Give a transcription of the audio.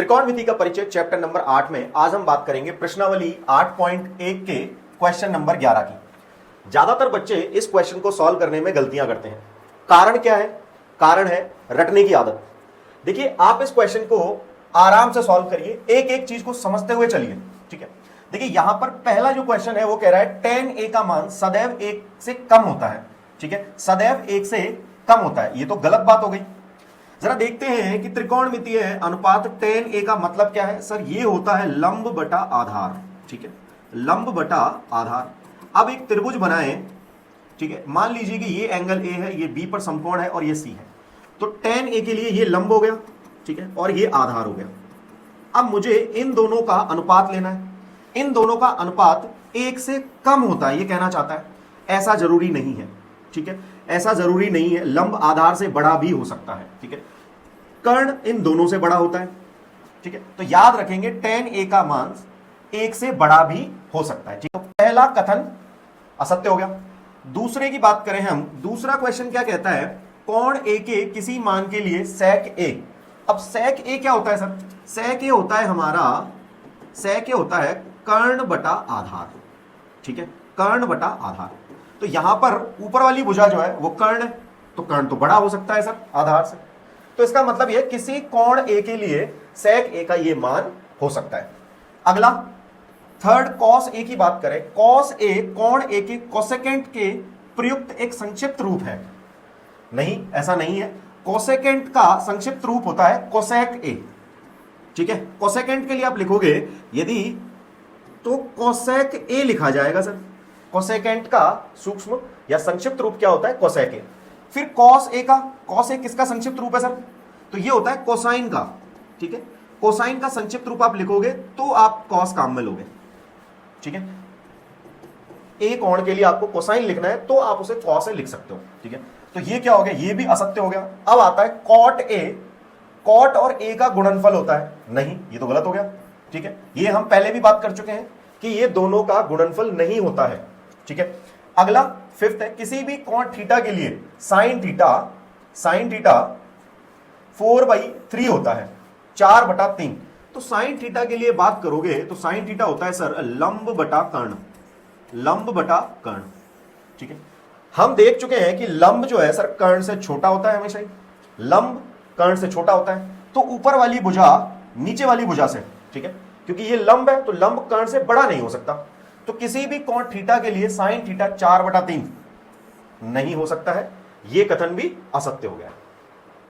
त्रिकोणमिति का परिचय chapter number 8 में आज हम बात करेंगे प्रश्नावली 8.1 के क्वेश्चन नंबर 11 की। ज्यादातर बच्चे इस क्वेश्चन को सॉल्व करने में गलतियां करते हैं। कारण क्या है? कारण है रटने की आदत। देखिए, आप इस क्वेश्चन को आराम से सॉल्व करिए, एक एक चीज को समझते हुए चलिए। ठीक है, देखिए यहां पर पहला जो क्वेश्चन है वो कह रहा है tan a का मान सदैव 1 से कम होता है। ठीक है, सदैव 1 से कम होता है, ये तो गलत बात हो गई। जरा देखते हैं कि त्रिकोणमितीय अनुपात tan a का मतलब क्या है। सर ये होता है लंब बटा आधार। ठीक है, लंब बटा आधार। अब एक त्रिभुज बनाएं। ठीक है, मान लीजिए कि ये एंगल a है, ये b पर समकोण है और ये c है, तो tan a के लिए ये लंब हो गया। ठीक है, और ये आधार हो गया। अब मुझे इन दोनों का अनुपात लेना है। इन दोनों का अनुपात 1 से कम होता है, ये कहना चाहता है। ऐसा जरूरी नहीं है। ठीक है, ऐसा जरूरी नहीं है, लंब आधार से बड़ा भी हो सकता है। ठीक है, कर्ण इन दोनों से बड़ा होता है। ठीक है, तो याद रखेंगे tan a का मान 1 से बड़ा भी हो सकता है। ठीक है, तो पहला कथन असत्य हो गया। दूसरे की बात करें हम, दूसरा क्वेश्चन क्या कहता है, कोण a के किसी मान के लिए sec a। अब sec a क्या होता है सर? sec a होता है हमारा, sec a होता है कर्ण बटा आधार। ठीक है, कर्ण बटा आधार। तो यहां पर ऊपर वाली भुजा जो है वो कर्ण है, तो कर्ण तो बड़ा हो सकता है सर आधार से। तो इसका मतलब ये किसी कोण a के लिए sec a का ये मान हो सकता है। अगला थर्ड cos a की बात करें, cos a कोण a के कोसेकेंट के प्रयुक्त एक संक्षिप्त रूप है। नहीं, ऐसा नहीं है। कोसेकेंट का संक्षिप्त रूप होता है कोसेक a। ठीक है, कोसेकेंट के लिए आप लिखोगे यदि, तो कोसेक a लिखा जाएगा सर। कोसेकेंट का सूक्ष्म या संक्षिप्त रूप क्या होता है? Cosec a। फिर cos a का, cos a किसका संक्षिप्त रूप है सर? तो ये होता है कोसाइन का। ठीक है, कोसाइन का संक्षिप्त रूप आप लिखोगे तो आप cos काम में लोगे। ठीक है, a कोण के लिए आपको कोसाइन लिखना है तो आप उसे cos से लिख सकते हो। ठीक है, तो ये क्या हो गया? ये भी असत्य हो गया। अब आता है cot a। cot और a का गुणनफल होता है, नहीं, ये तो गलत हो गया। ठीक है, ये हम पहले भी बात कर चुके हैं कि ये दोनों का गुणनफल नहीं होता है। ठीक है, अगला फिफ्थ है, किसी भी कोण थीटा के लिए साइन थीटा 4/3 होता है, 4/3। तो साइन थीटा के लिए बात करोगे तो साइन थीटा होता है सर लंब बटा कर्ण, लंब बटा कर्ण। ठीक है, हम देख चुके हैं कि लंब जो है सर कर्ण से छोटा होता है हमेशा ही, लंब कर्ण से छोटा होता है। तो ऊपर वाली भुजा नीचे वाली भुजा से, ठीक है, क्योंकि ये लंब है तो लंब कर्ण से बड़ा नहीं हो सकता। तो किसी भी कोण थीटा के लिए साइन थीटा 4/3 नहीं हो सकता है। यह कथन भी असत्य हो गया।